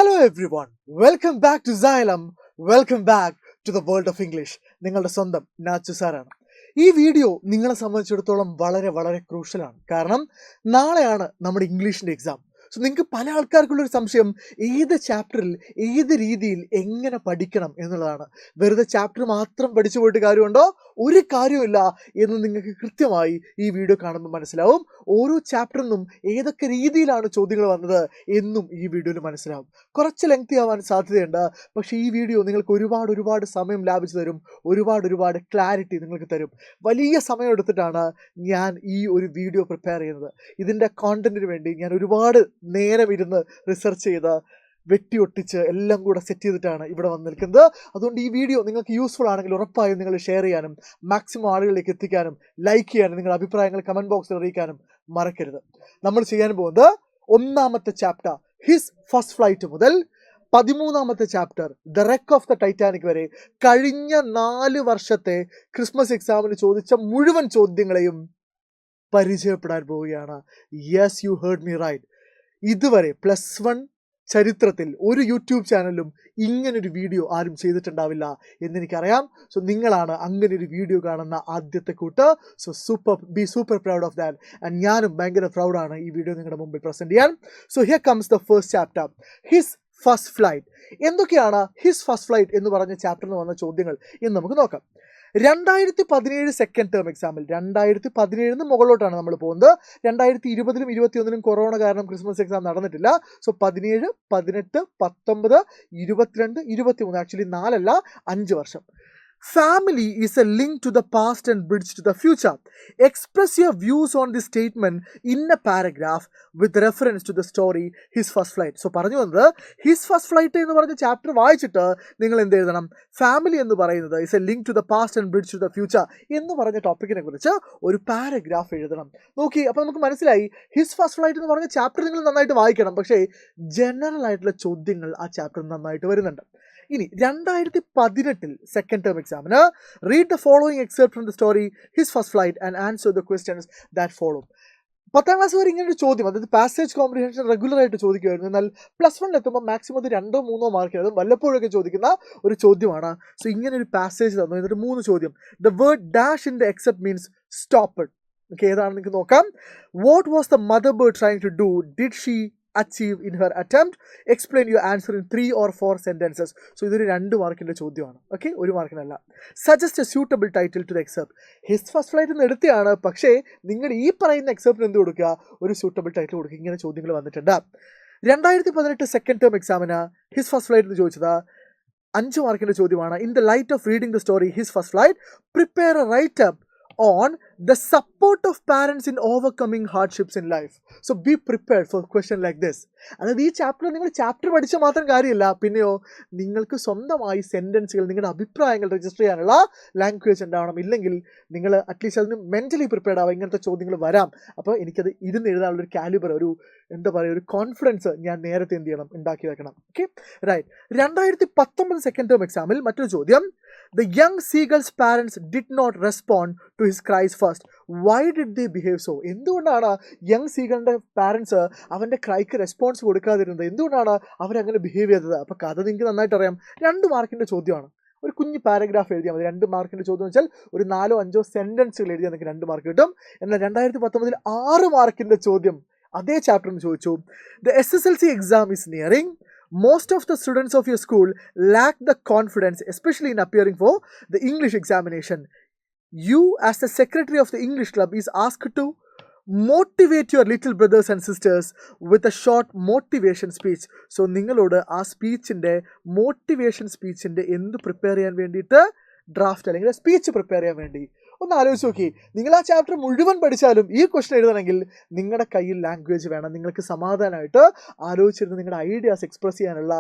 Hello everyone, welcome back to Xylem, welcome back to the world of English. നിങ്ങളുടെ സ്വന്തം നാച്ചു സാറാണ്. ഈ video നിങ്ങളെ സംബന്ധിച്ചിടത്തോളം വളരെ വളരെ ക്രൂഷ്യലാണ്. കാരണം നാളെയാണ് നമ്മുടെ ഇംഗ്ലീഷിൻ്റെ എക്സാം. സോ നിങ്ങൾക്ക് പല ആൾക്കാർക്കുള്ളൊരു സംശയം ഏത് ചാപ്റ്ററിൽ ഏത് രീതിയിൽ എങ്ങനെ പഠിക്കണം എന്നുള്ളതാണ്. വെറുതെ ചാപ്റ്റർ മാത്രം പഠിച്ചു പോയിട്ട് കാര്യമുണ്ടോ? ഒരു കാര്യമില്ല എന്ന് നിങ്ങൾക്ക് കൃത്യമായി ഈ വീഡിയോ കാണുമ്പോൾ മനസ്സിലാവും. ഓരോ ചാപ്റ്ററിൽ നിന്നും ഏതൊക്കെ രീതിയിലാണ് ചോദ്യങ്ങൾ വന്നത് എന്നും ഈ വീഡിയോയിൽ മനസ്സിലാവും. കുറച്ച് ലെങ്തി ആവാൻ സാധ്യതയുണ്ട്, പക്ഷേ ഈ വീഡിയോ നിങ്ങൾക്ക് ഒരുപാട് സമയം ലാഭിച്ചു തരും, ഒരുപാട് ക്ലാരിറ്റി നിങ്ങൾക്ക് തരും. വലിയ സമയം എടുത്തിട്ടാണ് ഞാൻ ഈ ഒരു വീഡിയോ പ്രിപ്പയർ ചെയ്യുന്നത്. ഇതിൻ്റെ കോണ്ടന്റിന് വേണ്ടി ഞാൻ ഒരുപാട് നേരം ഇരുന്ന് റിസർച്ച് ചെയ്ത് വെട്ടിയൊട്ടിച്ച് എല്ലാം കൂടെ സെറ്റ് ചെയ്തിട്ടാണ് ഇവിടെ വന്ന് നിൽക്കുന്നത്. അതുകൊണ്ട് ഈ വീഡിയോ നിങ്ങൾക്ക് യൂസ്ഫുൾ ആണെങ്കിൽ ഉറപ്പായും നിങ്ങൾ ഷെയർ ചെയ്യാനും മാക്സിമം ആളുകളിലേക്ക് എത്തിക്കാനും ലൈക്ക് ചെയ്യാനും നിങ്ങളുടെ അഭിപ്രായങ്ങൾ കമൻറ്റ് ബോക്സിൽ അറിയിക്കാനും മറക്കരുത്. നമ്മൾ ചെയ്യാൻ പോകുന്നത് ഒന്നാമത്തെ ചാപ്റ്റർ ഹിസ് ഫസ്റ്റ് ഫ്ലൈറ്റ് മുതൽ 13ാമത്തെ chapter the wreck of the Titanic വരെ കഴിഞ്ഞ 4 വർഷത്തെ ക്രിസ്മസ് എക്സാമിന് ചോദിച്ച മുഴുവൻ ചോദ്യങ്ങളെയും പരിചയപ്പെടാൻ പോവുകയാണ്. Yes, you heard me right. ഇതുവരെ +1 ചരിത്രത്തിൽ ഒരു യൂട്യൂബ് ചാനലും ഇങ്ങനൊരു വീഡിയോ ആരും ചെയ്തിട്ടുണ്ടാവില്ല എന്നെനിക്കറിയാം. സോ നിങ്ങളാണ് അങ്ങനെ ഒരു വീഡിയോ കാണുന്ന ആദ്യത്തെ കൂട്ട്. So be super proud of that. And ഞാനും ഭയങ്കര പ്രൗഡാണ് ഈ വീഡിയോ നിങ്ങളുടെ മുമ്പിൽ പ്രസൻറ്റ് ചെയ്യാൻ. So here comes the first chapter, his first flight. എന്തൊക്കെയാണ് ഹിസ് ഫസ്റ്റ് ഫ്ലൈറ്റ് എന്ന് പറഞ്ഞ ചാപ്റ്ററിൽ വന്ന ചോദ്യങ്ങൾ എന്ന് നമുക്ക് നോക്കാം. 2017 സെക്കൻഡ് ടേം എക്സാമിൽ 2017 മുകളിലോട്ടാണ് നമ്മൾ പോകുന്നത്. 2020-ലും 2021-ലും കൊറോണ കാരണം ക്രിസ്മസ് എക്സാം നടന്നിട്ടില്ല. സോ 17, 18, 19, 22, 23 ആക്ച്വലി 4 അല്ല 5 വർഷം. Family is a link to the past and bridge to the future. Express your views on this statement in a paragraph with reference to the story His First Flight. So പറഞ്ഞു വന്നത് his first flight എന്ന് പറഞ്ഞ chapter വായിച്ചിട്ട് നിങ്ങൾ എന്ത് എഴുതണം? Family എന്ന് പറയുന്നത് is a link to the past and bridge to the future എന്ന് പറഞ്ഞ ടോപ്പിക്കിനെ കുറിച്ച് ഒരു പാരഗ്രാഫ് എഴുതണം. നോക്കി, അപ്പോൾ നമുക്ക് മനസ്സിലായി ഹിസ് ഫസ്റ്റ് ഫ്ലൈറ്റ് എന്ന് പറഞ്ഞ ചാപ്റ്റർ നിങ്ങൾ നന്നായിട്ട് വായിക്കണം, പക്ഷേ ജനറൽ ആയിട്ടുള്ള ചോദ്യങ്ങൾ ആ ചാപ്റ്റർ നന്നായിട്ട് വരുന്നുണ്ട്. ഇനി 2018 സെക്കൻഡ് ടേം എക്സാമിന് read the following except from the story his first flight and answer the questions that follow. 10ാം class വരെ ഇങ്ങനെ ഒരു ചോദ്യം, അതായത് പാസേജ് കോംപ്രിഹെൻഷൻ റെഗുലർ ആയിട്ട് ചോദിക്കുമായിരുന്നു. എന്നാൽ +1 എത്തുമ്പോൾ മാക്സിമം അത് 2-3 മാർക്ക്, അത് വല്ലപ്പോഴൊക്കെ ചോദിക്കുന്ന ഒരു ചോദ്യമാണ്. സോ ഇങ്ങനെ ഒരു പാസേജ് തന്നു, എന്നിട്ട് 3 ചോദ്യം. The word dash in the except means stop. Okay, ഏതാണെന്ന് നിങ്ങൾക്ക് നോക്കാം. What was the mother bird trying to do? Did she achieve in her attempt? Explain your answer in 3 or 4 sentences. So ഇതൊരു 2 മാർക്കിൻ്റെ ചോദ്യമാണ്. Okay, 1 മാർക്കിനല്ല. Suggest a suitable title to the excerpt. His first flight എന്ന് എടുത്തതാണ്, പക്ഷേ നിങ്ങൾ ഈ പറയുന്ന എക്സെപ്റ്റിന് എന്ത് കൊടുക്കുക? ഒരു സൂട്ടബിൾ ടൈറ്റിൽ കൊടുക്കുക. ഇങ്ങനെ ചോദ്യങ്ങൾ വന്നിട്ടുണ്ട്. 2018 സെക്കൻഡ് ടേം എക്സാമിന് ഹിസ് ഫസ്റ്റ് ഫ്ലൈറ്റ് എന്ന് ചോദിച്ചത് 5 മാർക്കിൻ്റെ ചോദ്യമാണ്. In the light of reading the story his first flight, prepare a write up on the support of parents in overcoming hardships in life. So be prepared for a question like this. അതായത് ഈ chapter നിങ്ങൾ chapter പഠിച്ചാൽ മാത്രം കാര്യമില്ല, പിന്നെയോ നിങ്ങൾക്ക് സ്വന്തമായി സെൻറ്റൻസുകൾ, നിങ്ങളുടെ അഭിപ്രായങ്ങൾ രജിസ്റ്റർ ചെയ്യാനുള്ള ലാംഗ്വേജ് ഉണ്ടാവണം. ഇല്ലെങ്കിൽ നിങ്ങൾ അറ്റ്ലീസ്റ്റ് അതിന് മെൻ്റലി പ്രിപ്പയർഡ് ആവാം. ഇങ്ങനത്തെ ചോദ്യങ്ങൾ വരാം. അപ്പോൾ എനിക്കത് ഇരുന്ന് എഴുതാനുള്ളൊരു കാലിബർ, ഒരു കോൺഫിഡൻസ് ഞാൻ നേരത്തെ എന്ത് ചെയ്യണം? ഉണ്ടാക്കി വെക്കണം. Okay, right. 2019 സെക്കൻഡ് ടേം എക്സാമിൽ മറ്റൊരു ചോദ്യം, the young seagull's parents did not respond to his cries first. Why did they behave so? എന്തുകൊണ്ടാണ് യങ് സീഗളിൻ്റെ പാരൻസ് അവൻ്റെ ക്രൈക്ക് റെസ്പോൺസ് കൊടുക്കാതിരുന്നത്? എന്തുകൊണ്ടാണ് അവരങ്ങനെ ബിഹേവ് ചെയ്തത്? അപ്പോൾ കഥ നിങ്ങൾക്ക് നന്നായിട്ട് അറിയാം. 2 മാർക്കിൻ്റെ ചോദ്യമാണ്. ഒരു കുഞ്ഞ് പാരഗ്രാഫ് എഴുതിയാൽ മതി. 2 മാർക്കിൻ്റെ ചോദ്യം വെച്ചാൽ ഒരു 4-5 സെൻറ്റൻസുകൾ എഴുതിയാൽ നിങ്ങൾക്ക് 2 മാർക്ക് കിട്ടും. എന്നാൽ 2019 6 മാർക്കിൻ്റെ ചോദ്യം അതേ ചാപ്റ്ററിന് ചോദിച്ചു. The SSLC exam is nearing. Most of the students of your school lack the confidence, especially in appearing for the English examination. You, as the secretary of the English club, is asked to motivate your little brothers and sisters with a short motivation speech. So നിങ്ങളോട് ആ സ്പീച്ചിൻ്റെ motivation സ്പീച്ചിൻ്റെ എന്ത് prepare ചെയ്യാൻ വേണ്ടിയിട്ട് draft അല്ലെങ്കിൽ speech prepare ചെയ്യാൻ വേണ്ടി ഒന്ന് ആലോചിച്ച് നോക്കി. നിങ്ങൾ ആ ചാപ്റ്റർ മുഴുവൻ പഠിച്ചാലും ഈ ക്വസ്റ്റൻ എഴുതണമെങ്കിൽ നിങ്ങളുടെ ലാംഗ്വേജ് വേണം. നിങ്ങൾക്ക് സമാധാനമായിട്ട് ആലോചിച്ചിരുന്ന് നിങ്ങളുടെ ഐഡിയാസ് എക്സ്പ്രസ് ചെയ്യാനുള്ള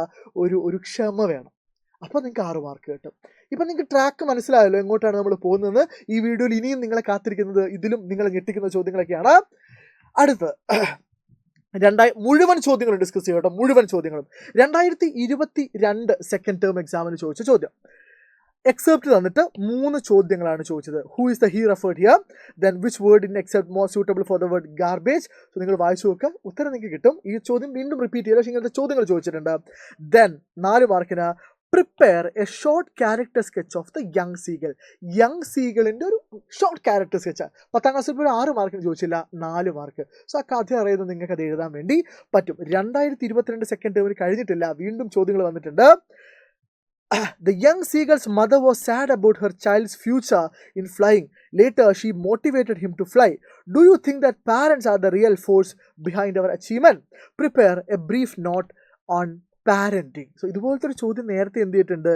ഒരു ക്ഷമ വേണം. അപ്പോൾ നിങ്ങൾക്ക് 6 മാർക്ക് കിട്ടും. ഇപ്പം നിങ്ങൾക്ക് ട്രാക്ക് മനസ്സിലായല്ലോ എങ്ങോട്ടാണ് നമ്മൾ പോകുന്നത്. ഈ വീഡിയോയിൽ ഇനിയും നിങ്ങളെ കാത്തിരിക്കുന്നത് ഇതിലും നിങ്ങളെ ഞെട്ടിക്കുന്ന ചോദ്യങ്ങളൊക്കെയാണ്. അടുത്ത് മുഴുവൻ ചോദ്യങ്ങളും ഡിസ്കസ് ചെയ്യട്ടോ, മുഴുവൻ ചോദ്യങ്ങളും. 2022 സെക്കൻഡ് ടേം എക്സാമിന് ചോദിച്ച ചോദ്യം, എക്സെപ്റ്റ് തന്നിട്ട് 3 ചോദ്യങ്ങളാണ് ചോദിച്ചത്. Who is the he referred here, then which word in except more suitable for the word garbage. So നിങ്ങൾ വായിച്ചു നോക്കുക, ഉത്തരം നിങ്ങൾക്ക് കിട്ടും. ഈ ചോദ്യം വീണ്ടും റിപ്പീറ്റ് ചെയ്യുക, പക്ഷേ ഇങ്ങനത്തെ ചോദ്യങ്ങൾ ചോദിച്ചിട്ടുണ്ട്. ദെൻ 4 മാർക്കിന് prepare a short character sketch of the young seagull. Young സീഗളിൻ്റെ ഒരു ഷോർട്ട് ക്യാരക്ടർ സ്കെച്ച്. 10ാം ക്ലാസ്സിൽ പോയി 6 മാർക്കിന് ചോദിച്ചില്ല, 4 മാർക്ക്. സോ ആ കഥ അറിയുന്നത് നിങ്ങൾക്ക് അത് എഴുതാൻ വേണ്ടി പറ്റും. 2022 സെക്കൻഡ് ടേമിന് കഴിഞ്ഞിട്ടില്ല, വീണ്ടും ചോദ്യങ്ങൾ വന്നിട്ടുണ്ട്. The young seagull's mother was sad about her child's future in flying. Later, she motivated him to fly. Do you think that parents are the real force behind our achievement? Prepare a brief note on parenting. So ഇതുപോലത്തെ ഒരു ചോദ്യം നേരത്തെ എന്ത് ചെയ്തിട്ടുണ്ട്,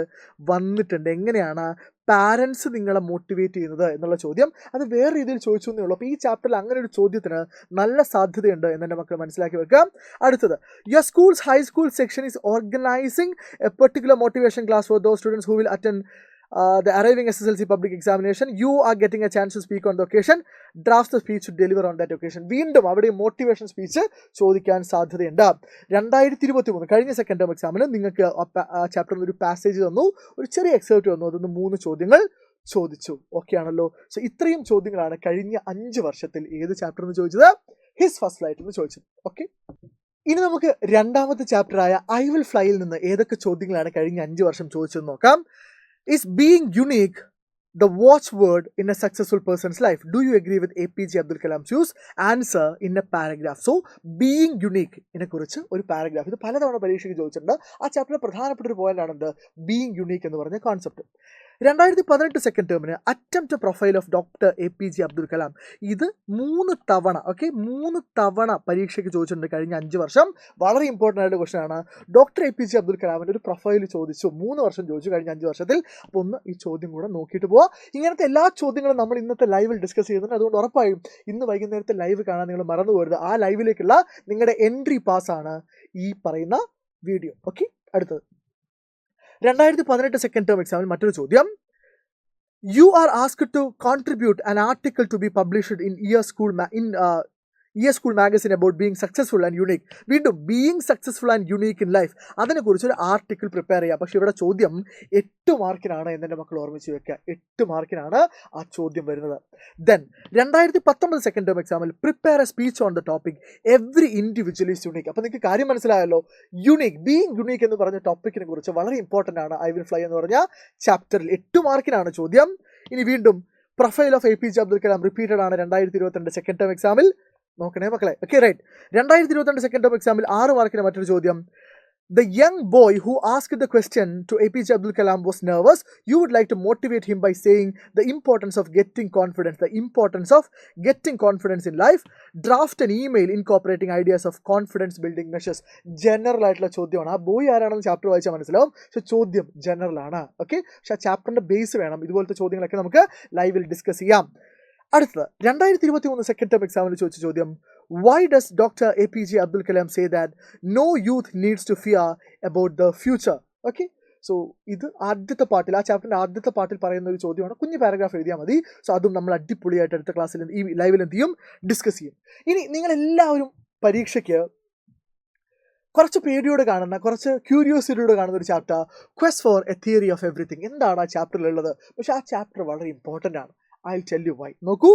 വന്നിട്ടുണ്ട്. എങ്ങനെയാണ് parents നിങ്ങളെ motivate ചെയ്യുന്നത് എന്നുള്ള ചോദ്യം. അത് വേറെ രീതിയിൽ ചോദിച്ചു എന്നേ ഉള്ളൂ. അപ്പോൾ ഈ ചാപ്റ്ററിൽ അങ്ങനെ ഒരു ചോദ്യത്തിന് നല്ല സാധ്യതയുണ്ട് എന്ന് എൻ്റെ മക്കൾ മനസ്സിലാക്കി വെക്കാം. അടുത്തത്, your schools high school section is organising A particular motivation class for those students who will attend the arriving SSLC public examination. You are getting a chance to speak on the occasion. Draft the speech to deliver on that occasion. വീണ്ടും അവിടെ motivation speech ചോദിക്കാൻ സാധ്യതയുണ്ട്. 2023 കഴിഞ്ഞ second term എക്സാമിന് നിങ്ങൾക്ക് ആ ചാപ്റ്ററിൽ ഒരു പാസേജ് തന്നു, ഒരു ചെറിയ എക്സെപ്റ്റ് തന്നു, അതൊന്ന് 3 ചോദ്യങ്ങൾ ചോദിച്ചു. ഓക്കെ ആണല്ലോ. സോ ഇത്രയും ചോദ്യങ്ങളാണ് കഴിഞ്ഞ 5 വർഷത്തിൽ ഏത് ചാപ്റ്റർ എന്ന് ചോദിച്ചത്, ഹിസ് ഫസ്റ്റ് ഫ്ലൈറ്റ് എന്ന് ചോദിച്ചത്. ഓക്കെ, ഇനി നമുക്ക് രണ്ടാമത്തെ ചാപ്റ്ററായ ഐ വിൽ ഫ്ലൈയിൽ നിന്ന് ഏതൊക്കെ ചോദ്യങ്ങളാണ് കഴിഞ്ഞ 5 വർഷം ചോദിച്ചതെന്ന് നോക്കാം. Is being unique the watchword in a successful person's life? Do you agree with APJ Abdul Kalam's use? Answer in a paragraph. So, being unique ഇതിനെ കുറിച്ച് ഒരു പാരഗ്രാഫ്. ഇത് പലതവണ പരീക്ഷയ്ക്ക് ചോദിച്ചിട്ടുണ്ട്. ആ ചാപ്റ്ററിൽ പ്രധാനപ്പെട്ട ഒരു പോയിന്റാണ് എന്ത്, ബീയിങ് യുണീക്ക് എന്ന് പറഞ്ഞ കോൺസെപ്റ്റ്. 2018 സെക്കൻഡ് ടേമിന് attempt profile of doctor APJ Abdul Kalam. ഇത് 3 തവണ 3 തവണ പരീക്ഷയ്ക്ക് ചോദിച്ചിട്ടുണ്ട് കഴിഞ്ഞ 5 വർഷം. വളരെ ഇമ്പോർട്ടൻ്റ് ആയിട്ട് ക്വസ്റ്റൻ ആണ്. ഡോക്ടർ APJ അബ്ദുൽ കലാമിൻ്റെ ഒരു പ്രൊഫൈൽ ചോദിച്ചു, 3 വർഷം ചോദിച്ചു കഴിഞ്ഞ 5 വർഷത്തിൽ. അപ്പോൾ ഒന്ന് ഈ ചോദ്യം കൂടെ നോക്കിയിട്ട് പോവാം. ഇങ്ങനത്തെ എല്ലാ ചോദ്യങ്ങളും നമ്മൾ ഇന്നത്തെ ലൈവിൽ ഡിസ്കസ് ചെയ്യുന്നുണ്ട്. അതുകൊണ്ട് ഉറപ്പായും ഇന്ന് വൈകുന്നേരത്തെ ലൈവ് കാണാൻ നിങ്ങൾ മറന്നു പോകരുത്. ആ ലൈവിലേക്കുള്ള നിങ്ങളുടെ എൻട്രി പാസ്സാണ് ഈ പറയുന്ന വീഡിയോ. ഓക്കെ, അടുത്തത് 2018 സെക്കൻഡ് ടേം എക്സാമിൽ മറ്റൊരു ചോദ്യം. You are asked to contribute an article to be published in Year School magazine about being successful and unique. വീണ്ടും being successful and unique in life, അതിനെക്കുറിച്ച് ഒരു ആർട്ടിക്കിൾ പ്രിപ്പയർ ചെയ്യുക. പക്ഷേ ഇവിടെ ചോദ്യം 8 മാർക്കിനാണ് എന്നെ മക്കൾ ഓർമ്മിച്ച് വെക്കുക. 8 മാർക്കിനാണ് ആ ചോദ്യം വരുന്നത്. ദെൻ 2019 സെക്കൻഡ് ടേം എക്സാമിൽ prepare a speech on the topic every individual is unique. അപ്പോൾ നിങ്ങൾക്ക് കാര്യം മനസ്സിലായല്ലോ. യുണീക്ക്, ബീയിങ് യുണീക്ക് എന്ന് പറഞ്ഞ ടോപ്പിക്കിനെ കുറിച്ച് വളരെ ഇമ്പോർട്ടൻ്റ് ആണ് ഐ വിൽ ഫ്ലൈ എന്ന് പറഞ്ഞ ചാപ്റ്ററിൽ. 8 മാർക്കിനാണ് ചോദ്യം. ഇനി വീണ്ടും profile of APJ Abdul Kalam repeated ആണ് 2022 സെക്കൻഡ് ടേം എക്സാമിൽ. നോക്കണേ മക്കളെ. Okay, right. 2022 സെക്കൻഡ് ടേം എക്സാമിൽ 6 മാർക്കിന് മറ്റൊരു ചോദ്യം. The young boy who asked the question to APJ Abdul Kalam was nervous. You would like to motivate him by saying the importance of getting confidence. The importance of getting confidence in life. Draft an email incorporating ideas of confidence building measures. General ആയിട്ടുള്ള ചോദ്യമാണ്. ആ boy ആരാണെന്ന് chapter വായിച്ചാൽ മനസ്സിലാവും. പക്ഷേ ചോദ്യം general ആണ്. Okay, പക്ഷേ ആ ചാപ്റ്ററിൻ്റെ ബേസ് വേണം. ഇതുപോലത്തെ ചോദ്യങ്ങളൊക്കെ നമുക്ക് ലൈവിൽ ഡിസ്കസ് ചെയ്യാം. അടുത്തത് 2023 സെക്കൻഡ് ടേം എക്സാമിൽ ചോദിച്ച ചോദ്യം. Why does Dr. APJ Abdul Kalam say that no youth needs to fear about the future? Okay, so ഇത് ആദ്യത്തെ പാർട്ടിൽ, ആ ചാപ്റ്ററിൻ്റെ ആദ്യത്തെ പാർട്ടിൽ പറയുന്ന ഒരു ചോദ്യമാണ്. കുഞ്ഞു പാരഗ്രാഫ് എഴുതിയാൽ മതി. സോ അതും നമ്മൾ അടിപൊളിയായിട്ട് അടുത്ത ക്ലാസ്സിൽ ഈ ലൈവിൽ എന്ത് ചെയ്യും, ഡിസ്കസ് ചെയ്യും. ഇനി നിങ്ങളെല്ലാവരും പരീക്ഷയ്ക്ക് കുറച്ച് പേടിയോടെ കാണുന്ന, കുറച്ച് ക്യൂരിയോസിറ്റിയോടെ കാണുന്ന ഒരു chapter, question for a theory of everything. എന്താണ് ആ ചാപ്റ്ററിലുള്ളത്? പക്ഷേ ആ ചാപ്റ്റർ വളരെ ഇമ്പോർട്ടൻ്റ് ആണ്. I'll tell you why. നോക്കൂ,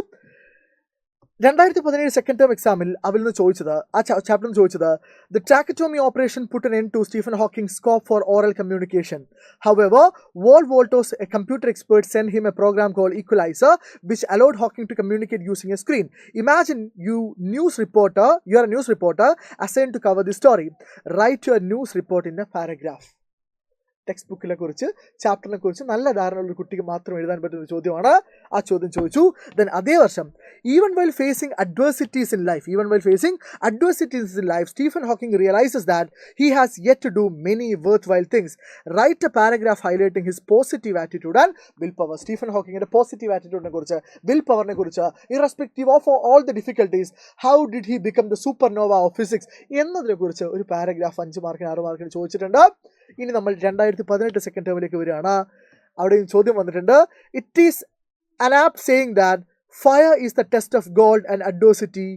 2017 സെക്കൻഡ് ടേം എക്സാമിൽ അവരിൽ നിന്ന് ചോദിച്ചത്, ആ ചാപ്റ്ററിൽ നിന്ന് ചോദിച്ചത്, the tracheotomy operation put an end to Stephen Hawking's scope for oral communication. However, Walt Wolters, a computer expert, sent him a program called Equalizer, which allowed Hawking to communicate using a screen. Imagine you're a news reporter assigned to cover this story. Write your news report in a paragraph. Text ബുക്കിനെ കുറിച്ച്, ചാപ്റ്ററിനെ കുറിച്ച് നല്ല ധാരണ ഒരു കുട്ടിക്ക് മാത്രം എഴുതാൻ പറ്റുന്ന ചോദ്യമാണ്. ആ ചോദ്യം ചോദിച്ചു. ദെൻ അതേ വർഷം, even while facing adversities in life, Stephen Hawking realises that he has yet to do many worthwhile things. Write a paragraph highlighting his positive attitude and will power. Stephen ഹോക്കിങ്ങിൻ്റെ positive ആറ്റിറ്റ്യൂഡിനെ കുറിച്ച്, will പവറിനെ കുറിച്ച്, irrespective of all the difficulties, how did he become the supernova of physics എന്നതിനെ കുറിച്ച് ഒരു paragraph 5 മാർക്കിന് 6 മാർക്കിന് ചോദിച്ചിട്ടുണ്ട്. ഇനി നമ്മൾ 2018 സെക്കൻഡ് ടേമിലേക്ക് വരികയാണ്. അവിടെയും ചോദ്യം വന്നിട്ടുണ്ട്. It is an apt saying that fire is the test of God and adversity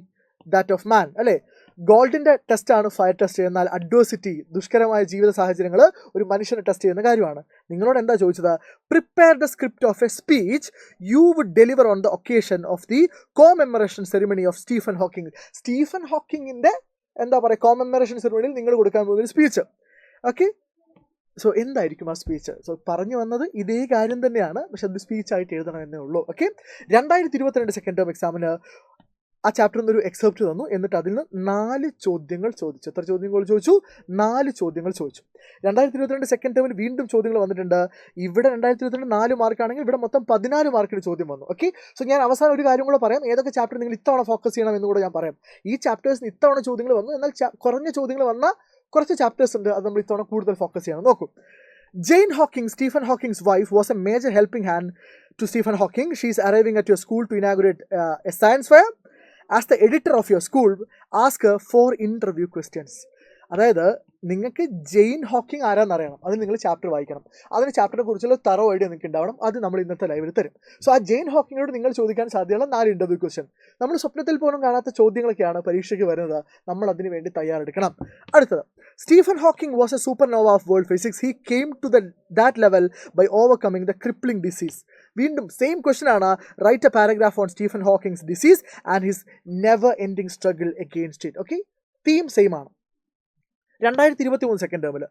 that of man. അല്ലേ? ഗോൾഡിൻ്റെ ടെസ്റ്റാണ് ഫയർ ടെസ്റ്റ്, എന്നാൽ അഡ്വേഴ്സിറ്റി, ദുഷ്കരമായ ജീവിത സാഹചര്യങ്ങൾ ഒരു മനുഷ്യനെ ടെസ്റ്റ് ചെയ്യുന്ന കാര്യമാണ്. നിങ്ങളോട് എന്താ ചോദിച്ചത്? Prepare the script of a speech you would deliver on the occasion of the commemoration ceremony of Stephen Hawking. Stephen ഹോക്കിങ്ങിൻ്റെ എന്താ പറയുക, കോമെമ്മറേഷൻ സെറിമണിയിൽ നിങ്ങൾ കൊടുക്കാൻ പോകുന്ന സ്പീച്ച്. ഓക്കെ, സോ എന്തായിരിക്കും ആ സ്പീച്ച്? സോ പറഞ്ഞു വന്നത് ഇതേ കാര്യം തന്നെയാണ്, പക്ഷെ അത് സ്പീച്ചായിട്ട് എഴുതണം എന്നേ ഉള്ളൂ. ഓക്കെ, 2022 സെക്കൻഡ് ടേം എക്സാമിന് ആ ചാപ്റ്ററിൽ നിന്നൊരു എക്സെപ്റ്റ് തന്നു. എന്നിട്ട് അതിൽ നിന്ന് 4 ചോദ്യങ്ങൾ ചോദിച്ചു. എത്ര ചോദ്യങ്ങൾ ചോദിച്ചു? 4 ചോദ്യങ്ങൾ ചോദിച്ചു. 2022 സെക്കൻഡ് ടേമിൽ വീണ്ടും ചോദ്യങ്ങൾ വന്നിട്ടുണ്ട്. ഇവിടെ 2022 4 മാർക്കാണെങ്കിൽ ഇവിടെ മൊത്തം 14 മാർക്കിന് ചോദ്യം വന്നു. ഓക്കെ, സോ ഞാൻ അവസാനം ഒരു കാര്യം കൂടെ പറയാം. ഏതൊക്കെ ചാപ്റ്റർ നിങ്ങൾ ഇത്തവണ ഫോക്കസ് ചെയ്യണം എന്ന് കൂടെ ഞാൻ പറയാം. ഈ ചാപ്റ്റേഴ്സിന് ഇത്തവണ ചോദ്യങ്ങൾ വന്നു, എന്നാൽ കുറഞ്ഞ ചോദ്യങ്ങൾ വന്ന കുറച്ച് ചാപ്റ്റേഴ്സ് ഉണ്ട്, അത് നമ്മൾ ഇത്തവണ കൂടുതൽ ഫോക്കസ് ചെയ്യണം. നോക്കൂ, Jane Hawking, Stephen Hawking's wife, was a major helping hand to Stephen Hawking. She is arriving at your school to inaugurate a science fair. As the editor of your school, ask her 4 interview questions. അതായത് നിങ്ങൾക്ക് Jain Hawking ആരാന്നറിയണം, അത് നിങ്ങൾ chapter വായിക്കണം. അതിന് ചാപ്റ്ററിനെ കുറിച്ചുള്ള thorough idea നിങ്ങൾക്ക് ഉണ്ടാവണം. അത് നമ്മൾ ഇന്നത്തെ ലൈവിൽ തരും. സോ ആ ജെയിൻ ഹോക്കിങ്ങിനോട് നിങ്ങൾ ചോദിക്കാൻ സാധ്യതയുള്ള 4 ഇൻ്റർവ്യൂ ക്വസ്റ്റ്യൻ, നമ്മൾ സ്വപ്നത്തിൽ പോലും കാണാത്ത ചോദ്യങ്ങളൊക്കെയാണ് പരീക്ഷയ്ക്ക് വരുന്നത്. നമ്മൾ അതിന് വേണ്ടി തയ്യാറെടുക്കണം. അടുത്തത്, Stephen Hawking was a supernova of world physics. He came to that level by overcoming the crippling disease. വീണ്ടും സെയിം ക്വസ്റ്റ്യൻ ആണ്. Write a paragraph on Stephen Hawking's disease and his never ending struggle against it. Okay, theme same ആണ്. 2023 second ടേമിൽ,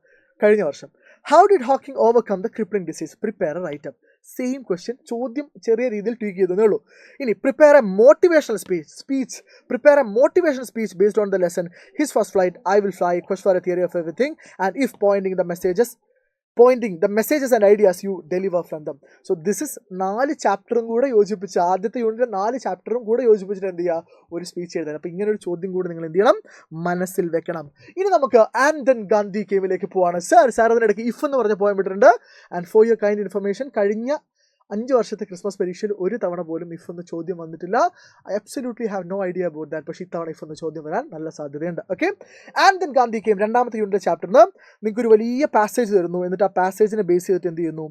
കഴിഞ്ഞ വർഷം, how did Hawking overcome the crippling disease? Prepare a write up. Same question, ചോദ്യം ചെറിയ രീതിയിൽ tweak ചെയ്തേ ഉള്ളൂ. ഇനി prepare a motivational speech. Prepare a motivational speech based on the lesson his first flight, I will fly, quest for a theory of everything and if pointing the messages and ideas you deliver from them. So this is 4 ചാപ്റ്ററും കൂടെ യോജിപ്പിച്ച്, ആദ്യത്തെ യൂണിറ്റിലെ 4 ചാപ്റ്ററും കൂടെ യോജിപ്പിച്ചിട്ട് എന്ത് ചെയ്യുക, ഒരു speech എഴുതാൻ. അപ്പോൾ ഇങ്ങനെ ഒരു ചോദ്യം കൂടെ നിങ്ങൾ എന്ത് ചെയ്യണം, മനസ്സിൽ വെക്കണം. ഇനി നമുക്ക് ആൻഡൻ ഗാന്ധി കേമിലേക്ക് പോവാണ്. സാർ അതിനിടയ്ക്ക് ഇഫ് എന്ന് പറഞ്ഞ പോയിന്റ് ഇട്ടിട്ടുണ്ട്. And for your kind information, കഴിഞ്ഞ 5 വർഷത്തെ ക്രിസ്മസ് പരീക്ഷയിൽ ഒരു തവണ പോലും ഇഫ് എന്ന ചോദ്യം വന്നിട്ടില്ല. I absolutely have no idea about that. പക്ഷേ ഇത്തവണ ഇഫ് എന്ന ചോദ്യം വരാൻ നല്ല സാധ്യതയുണ്ട്. Okay, and then Gandhi came, രണ്ടാമത്തെ യൂണിറ്റ് ചാപ്റ്ററിന് നിങ്ങൾക്ക് ഒരു വലിയ പാസേജ് തരുന്നു. എന്നിട്ട് ആ പാസേജിനെ ബേസ് ചെയ്തിട്ട് എന്ത് ചെയ്യുന്നു,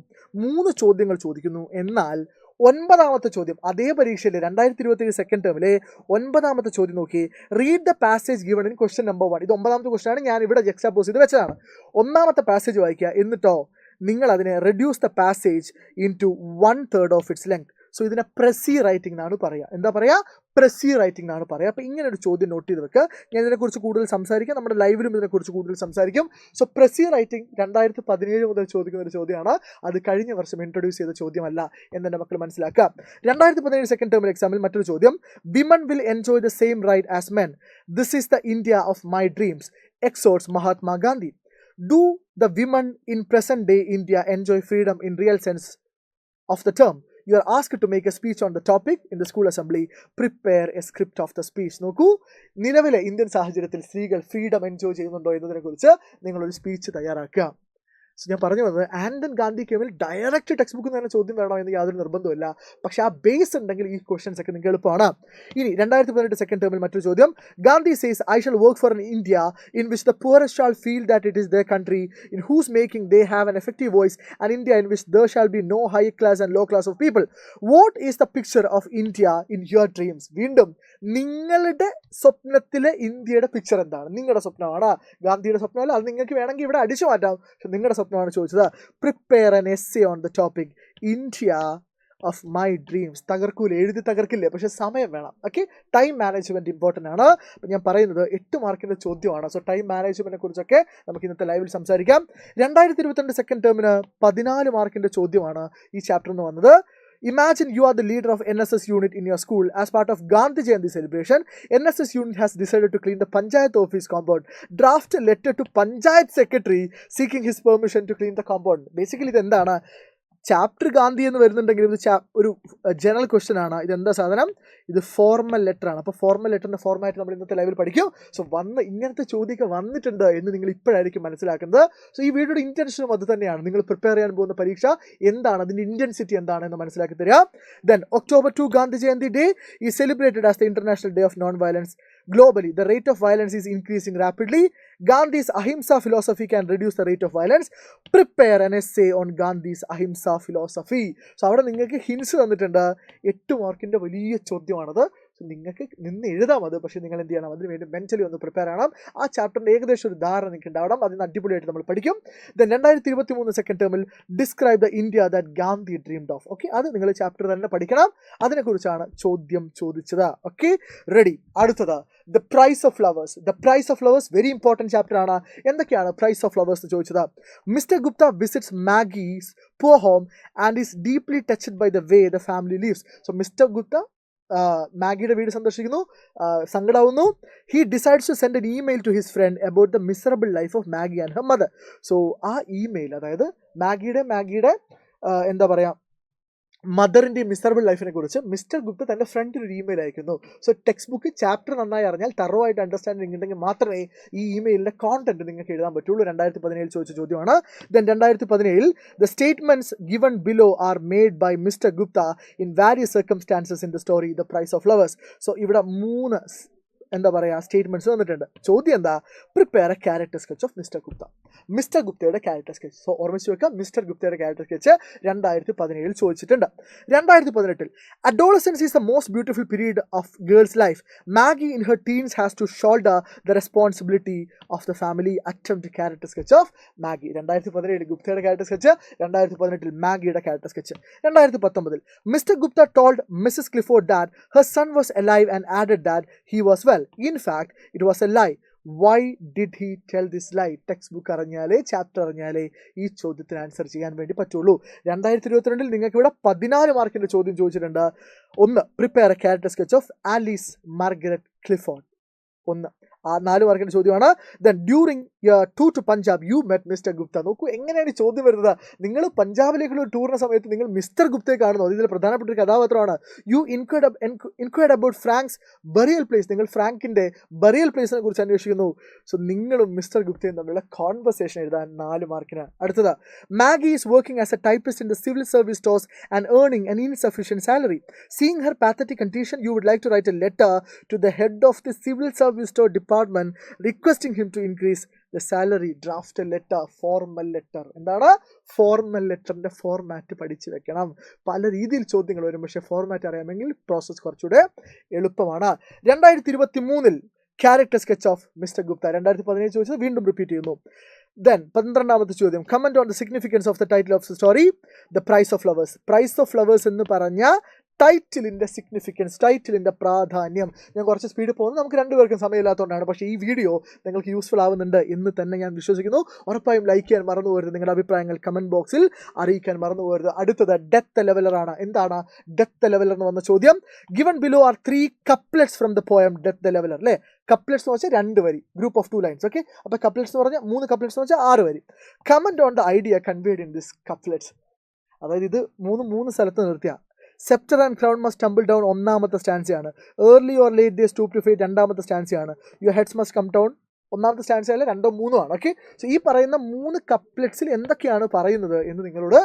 3 ചോദ്യങ്ങൾ ചോദിക്കുന്നു. എന്നാൽ 9ാമത്തെ ചോദ്യം അതേ പരീക്ഷയിൽ 2027 സെക്കൻഡ് ടേമിലെ 9ാമത്തെ ചോദ്യം നോക്കി, read the passage given in question number 1. ഇത് 9ാമത്തെ ക്വസ്റ്റ്യൻ ആണ്, ഞാൻ ഇവിടെ ജക്സ്റ്റാപോസ് ചെയ്ത് വെച്ചതാണ്. 1ാമത്തെ പാസേജ് വായിക്കുക, എന്നിട്ടോ നിങ്ങൾ അതിനെ reduce the passage into 1/3 of its length. So ഇതിനെ പ്രസി റൈറ്റിംഗ് എന്നാണ് പറയുക. എന്താ പറയുക? പ്രസി റൈറ്റിംഗ് എന്നാണ് പറയുക. അപ്പോൾ ഇങ്ങനെ ഒരു ചോദ്യം നോട്ട് ചെയ്ത് വെക്കുക. ഞാൻ ഇതിനെക്കുറിച്ച് കൂടുതൽ സംസാരിക്കാം, നമ്മുടെ ലൈവിലും ഇതിനെക്കുറിച്ച് കൂടുതൽ സംസാരിക്കും. സോ പ്രസി റൈറ്റിംഗ് 2017 മുതൽ ചോദിക്കുന്ന ഒരു ചോദ്യമാണ്. അത് കഴിഞ്ഞ വർഷം ഇൻട്രൊഡ്യൂസ് ചെയ്ത ചോദ്യമല്ല എന്നെ മക്കൾ മനസ്സിലാക്കുക. 2017 സെക്കൻഡ് ടേമിൽ എക്സാമിൽ മറ്റൊരു ചോദ്യം, women will enjoy the same right as men. This is the India of my dreams, exhorts Mahatma Gandhi. Do the women in present day India enjoy freedom in real sense of the term? You are asked to make a speech on the topic in the school assembly. Prepare a script of the speech. നോക്കൂ, നിലവിലെ Indian സാഹചര്യത്തിൽ സ്ത്രീകൾ freedom enjoy ചെയ്യുന്നുണ്ടോ എന്നതിനെക്കുറിച്ച് നിങ്ങളൊരു speech തയ്യാറാക്കുക. So ഞാൻ പറഞ്ഞു വന്നത്, ആൻഡൻ ഗാന്ധി കേമിൽ ഡയറക്റ്റ് ടെക്സ്റ്റ് ബുക്കിൽ തന്നെ ചോദ്യം വരണോ എന്ന് യാതൊരു നിർബന്ധമില്ല. പക്ഷേ ആ ബേസ് ഉണ്ടെങ്കിൽ ഈ ക്വസ്റ്റൻസ് ഒക്കെ നിങ്ങൾക്ക് എളുപ്പമാണ്. ഇനി 2018 സെക്കൻഡ് ടേമിൽ മറ്റൊരു ചോദ്യം, Gandhi says I shall work for an India in which the poorest shall feel that it is their country in whose making they have an effective voice and India in which there shall be no high class and low class of people. What is the picture of India in your dreams? വീണ്ടും നിങ്ങളുടെ സ്വപ്നത്തിലെ ഇന്ത്യയുടെ picture എന്താണ്? നിങ്ങളുടെ സ്വപ്നമാണ്, ഗാന്ധിയുടെ സ്വപ്നമല്ല. അത് നിങ്ങൾക്ക് വേണമെങ്കിൽ ഇവിടെ അടിച്ചു മാറ്റാം, പക്ഷെ നിങ്ങളുടെ സ്വപ്നമാണ് ചോദിച്ചത്. Prepare an essay on the topic India of my dreams. തകർക്കൂല, എഴുതി തകർക്കില്ലേ, പക്ഷെ സമയം വേണം. ഓക്കെ, ടൈം മാനേജ്മെൻറ്റ് ഇമ്പോർട്ടൻ്റ് ആണ്. അപ്പം ഞാൻ പറയുന്നത് 8 മാർക്കിൻ്റെ ചോദ്യമാണ്. സോ ടൈം മാനേജ്മെൻറ്റിനെ കുറിച്ചൊക്കെ നമുക്ക് ഇന്നത്തെ ലൈവിൽ സംസാരിക്കാം. 2022 സെക്കൻഡ് ടേമിന് 14 മാർക്കിൻ്റെ ചോദ്യമാണ് ഈ ചാപ്റ്ററിൽ നിന്ന് വന്നത്. Imagine you are the leader of NSS unit in your school. As part of Gandhi Jayanti celebration, NSS unit has decided to clean the Panchayat office compound. Draft a letter to Panchayat secretary seeking his permission to clean the compound. Basically ഇത് എന്താണ്, chapter Gandhi എന്ന് വരുന്നുണ്ടെങ്കിലും ഇത് ഒരു general question ആണ്. ഇതെന്താ സാധനം? ഇത് formal letter ആണ്. അപ്പോൾ ഫോർമൽ ലെറ്ററിൻ്റെ ഫോർമാറ്റ് നമ്മൾ ഇന്നത്തെ ലൈവിൽ പഠിക്കും. സോ ഇങ്ങനത്തെ ചോദ്യമൊക്കെ വന്നിട്ടുണ്ട് എന്ന് നിങ്ങൾ ഇപ്പോഴായിരിക്കും മനസ്സിലാക്കുന്നത്. സോ ഈ വീഡിയോയുടെ ഇൻറ്റൻഷനും അത് തന്നെയാണ്. നിങ്ങൾ പ്രിപ്പയർ ചെയ്യാൻ പോകുന്ന പരീക്ഷ എന്താണ്, അതിൻ്റെ ഇൻറ്റൻസിറ്റി എന്താണെന്ന് മനസ്സിലാക്കി തരിക. Then October 2 Gandhi Jayanti Day is celebrated as the International Day of Non-Violence. Globally, the rate of violence is increasing rapidly. Gandhi's Ahimsa philosophy can reduce the rate of violence. Prepare an essay on Gandhi's Ahimsa philosophy. So അവിടെ നിങ്ങൾക്ക് hints തന്നിട്ടുണ്ട്. 8 മാർക്കിൻ്റെ വലിയ ചോദ്യമാണത്. So നിങ്ങൾക്ക് നിന്ന് എഴുതാം അത്, പക്ഷേ നിങ്ങൾ എന്ത് ചെയ്യണം, അതിന് വേണ്ടി മെൻ്റലി ഒന്ന് പ്രിപ്പയർ ചെയ്യണം. ആ ചാപ്റ്ററിൻ്റെ ഏകദേശം ഒരു ധാരണ നിങ്ങൾക്ക് ഉണ്ടാവണം. അതിന് അടിപൊളിയായിട്ട് നമ്മൾ പഠിക്കും. ദെൻ 2023 സെക്കൻഡ് ടേമിൽ describe the India that Gandhi dreamed of. Okay, അത് നിങ്ങൾ ചാപ്റ്റർ തന്നെ പഠിക്കണം. അതിനെക്കുറിച്ചാണ് ചോദ്യം ചോദിച്ചത്. Okay, ready. അടുത്തത് the price of flowers. The price of flowers very important chapter ആണ്. എന്തൊക്കെയാണ് പ്രൈസ് ഓഫ് ഫ്ലവേഴ്സ് എന്ന് ചോദിച്ചത്? Mister Gupta visits Maggie's poor home and is deeply touched by the way the family lives. So Mr. Gupta മാഗിയുടെ വീട് സന്ദർശിക്കുന്നു, സങ്കടമാവുന്നു. He decides to send an email to his friend about the miserable life of Maggie and her mother. So ആ email, അതായത് മാഗിയുടെ എന്താ പറയുക, മദറിൻ്റെ miserable ലൈഫിനെ കുറിച്ച് മിസ്റ്റർ ഗുപ്ത തൻ്റെ ഫ്രണ്ടിന് ഒരു ഇമെയിൽ അയക്കുന്നു. സോ ടെക്സ്റ്റ് ബുക്ക് ചാപ്റ്റർ നന്നായി അറിഞ്ഞാൽ, തറവായിട്ട് അണ്ടർസ്റ്റാൻഡിങ് ഉണ്ടെങ്കിൽ മാത്രമേ ഈ ഇമെയിലിൻ്റെ കോണ്ടന്റ് നിങ്ങൾക്ക് എഴുതാൻ പറ്റുള്ളൂ. 2017 ചോദിച്ച ചോദ്യമാണ്. Then 2017 the statements given below are made by mister Gupta in various circumstances in the story the price of flowers. So ഇവിടെ 3 എന്താ പറയുക സ്റ്റേറ്റ്മെന്റ്സ് വന്നിട്ടുണ്ട്. ചോദ്യം എന്താ? Prepare a character sketch of mister Gupta. Mister ഗുപ്തയുടെ ക്യാരക്ടർ സ്കെച്ച്. സോ ഓർമ്മിച്ച് വെക്കാം, mister ഗുപ്തയുടെ ക്യാരക്ടർ സ്കെച്ച് 2017 ചോദിച്ചിട്ടുണ്ട്. 2018 adolescence is the most beautiful period of girls life. Maggie in her teens has to shoulder the responsibility of the family. Attempt character sketch of Maggie. 2017 ഗുപ്തയുടെ character sketch, 2018 മാഗിയുടെ character sketch. 2019 mister Gupta told missus Clifford that her son was alive and added that he was well. In fact, it was a lie. Why did he tell this lie? Text book അറിഞ്ഞാലേ, chapter അറിഞ്ഞാലേ ഈ ചോദ്യത്തിന് answer ചെയ്യാൻ വേണ്ടി പറ്റുള്ളൂ. 2022 നിങ്ങൾക്ക് ഇവിടെ 14 മാർക്കിൻ്റെ ചോദ്യം ചോദിച്ചിട്ടുണ്ട്. 1, prepare a character sketch of Alice Margaret Clifford. 1. ആ 4 മാർക്കിൻ്റെ ചോദ്യമാണ്. Then during tour to Punjab you met mister Gupta. നോക്കൂ എങ്ങനെയാണ് ഈ ചോദ്യം വരുന്നത്. നിങ്ങൾ പഞ്ചാബിലേക്കുള്ള ഒരു ടൂറിന് സമയത്ത് നിങ്ങൾ മിസ്റ്റർ ഗുപ്തയെ കാണുന്നു. ഇതിൽ പ്രധാനപ്പെട്ട ഒരു കഥാപാത്രമാണ്. You inquired about Frank's burial place. നിങ്ങൾ ഫ്രാങ്കിൻ്റെ ബറിയൽ പ്ലേസിനെ കുറിച്ച് അന്വേഷിക്കുന്നു. സോ നിങ്ങളും മിസ്റ്റർ ഗുപ്തയും തമ്മിലുള്ള കോൺവെർസേഷൻ എഴുതാൻ 4 മാർക്കിന്. അടുത്തത് Maggi is working as A typist in the civil service stores and earning an insufficient salary. Seeing her pathetic condition, you would like to write a letter to the head of the civil service store department requesting him to increase the salary. Draft a letter, formal letter. എന്താണ് formal ലെറ്ററിൻ്റെ format പഠിച്ചു വെക്കണം. പല രീതിയിൽ ചോദ്യങ്ങൾ വരും, പക്ഷേ format അറിയാമെങ്കിൽ process കുറച്ചുകൂടെ എളുപ്പമാണ്. 2023 character sketch of mister Gupta. 2017 ചോദിച്ചത് വീണ്ടും റിപ്പീറ്റ് ചെയ്യുന്നു. ദെൻ 12ാമത്തെ ചോദ്യം, comment on the significance of the title of the story the price of flowers. Price of flowers എന്ന് പറഞ്ഞ ടൈറ്റിലിൻ്റെ സിഗ്നിഫിക്കൻസ്, ടൈറ്റിലിൻ്റെ പ്രാധാന്യം. ഞാൻ കുറച്ച് സ്പീഡിൽ പോകുന്നത് നമുക്ക് 2 പേർക്കും സമയമില്ലാത്തതുകൊണ്ടാണ്. പക്ഷേ ഈ വീഡിയോ നിങ്ങൾക്ക് യൂസ്ഫുൾ ആവുന്നുണ്ട് എന്ന് തന്നെ ഞാൻ വിശ്വസിക്കുന്നു. ഉറപ്പായും ലൈക്ക് ചെയ്യാൻ മറന്നു പോകരുത്. നിങ്ങളുടെ അഭിപ്രായങ്ങൾ കമൻറ്റ് ബോക്സിൽ അറിയിക്കാൻ മറന്നു പോകരുത്. അടുത്തത് ഡെത്ത് ലെവലറാണ്. എന്താണ് ഡെത്ത് ലെവലർ എന്ന് വന്ന ചോദ്യം? Given below are 3 couplets from the poem death leveller. അല്ലേ, കപ്ലെറ്റ്സ് എന്ന് വെച്ചാൽ 2 വരി, ഗ്രൂപ്പ് ഓഫ് 2 ലൈൻസ്. ഓക്കെ, അപ്പോൾ കപ്ലെറ്റ്സ് എന്ന് പറഞ്ഞാൽ 3 കപ്ലെറ്റ്സ് എന്ന് വെച്ചാൽ 6 വരി. Comment on the idea conveyed in this couplets. അതായത് ഇത് 3 സ്ഥലത്ത് നിർത്തിയ Scepter and crown must tumble down 1ാമത്തെ സ്റ്റാൻസിയാണ്. Early or late they stoop to fate 2ാമത്തെ സ്റ്റാൻസിയാണ്. Your heads must come down 1ാമത്തെ സ്റ്റാൻസിയല്ല, 2 ഉം 3 ആണ്. ഓക്കെ, സോ ഈ പറയുന്ന 3 കപ്ലെറ്റ്സിൽ എന്തൊക്കെയാണ് പറയുന്നത് എന്ന് നിങ്ങളോട്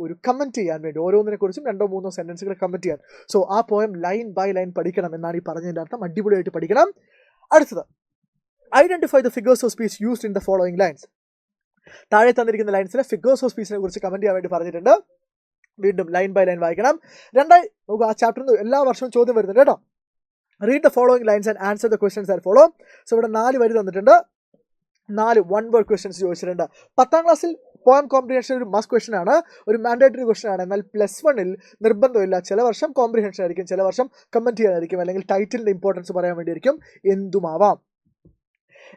ഒരു കമൻറ്റ് ചെയ്യാൻ വേണ്ടി, ഓരോന്നിനെ കുറിച്ചും 2 3 സെൻറ്റൻസുകൾ കമൻറ്റ് ചെയ്യാൻ. സോ ആ പോയം ലൈൻ ബൈ ലൈൻ പഠിക്കണം എന്നാണ് ഈ പറഞ്ഞതിൻ്റെ അർത്ഥം. അടിപൊളിയായിട്ട് പഠിക്കണം. അടുത്തത്, identify the figures of speech used in the following lines. താഴെ തന്നിരിക്കുന്ന ലൈൻസിലെ ഫിഗേഴ്സ് ഓഫ് സ്പീച്ചിനെ കുറിച്ച് കമൻറ്റ് ചെയ്യാൻ വേണ്ടി പറഞ്ഞിട്ടുണ്ട്. വീണ്ടും ലൈൻ ബൈ ലൈൻ വായിക്കണം. നമുക്ക് ആ ചാപ്റ്ററിൽ നിന്ന് എല്ലാ വർഷവും ചോദ്യം വരുന്നുണ്ട് കേട്ടോ. Read the following lines and answer the questions are follow. So ഇവിടെ 4 വരി തന്നിട്ടുണ്ട്. 4 1 വേർഡ് ക്വസ്റ്റ്യൻസ് ചോദിച്ചിട്ടുണ്ട്. 10ാം ക്ലാസ്സിൽ പോയം കോംപ്രിഹെൻഷൻ ഒരു മസ്റ്റ് ക്വസ്റ്റൻ ആണ്, ഒരു മാൻഡേറ്ററി ക്വസ്റ്റൻ ആണ്. എന്നാൽ +1 നിർബന്ധമില്ല. ചില വർഷം കോംപ്രിഹെൻഷൻ ആയിരിക്കും, ചില വർഷം കമൻറ്റ് ചെയ്യാനായിരിക്കും, അല്ലെങ്കിൽ ടൈറ്റിലിൻ്റെ ഇമ്പോർട്ടൻസ് പറയാൻ വേണ്ടിയിരിക്കും, എന്തുമാവാം.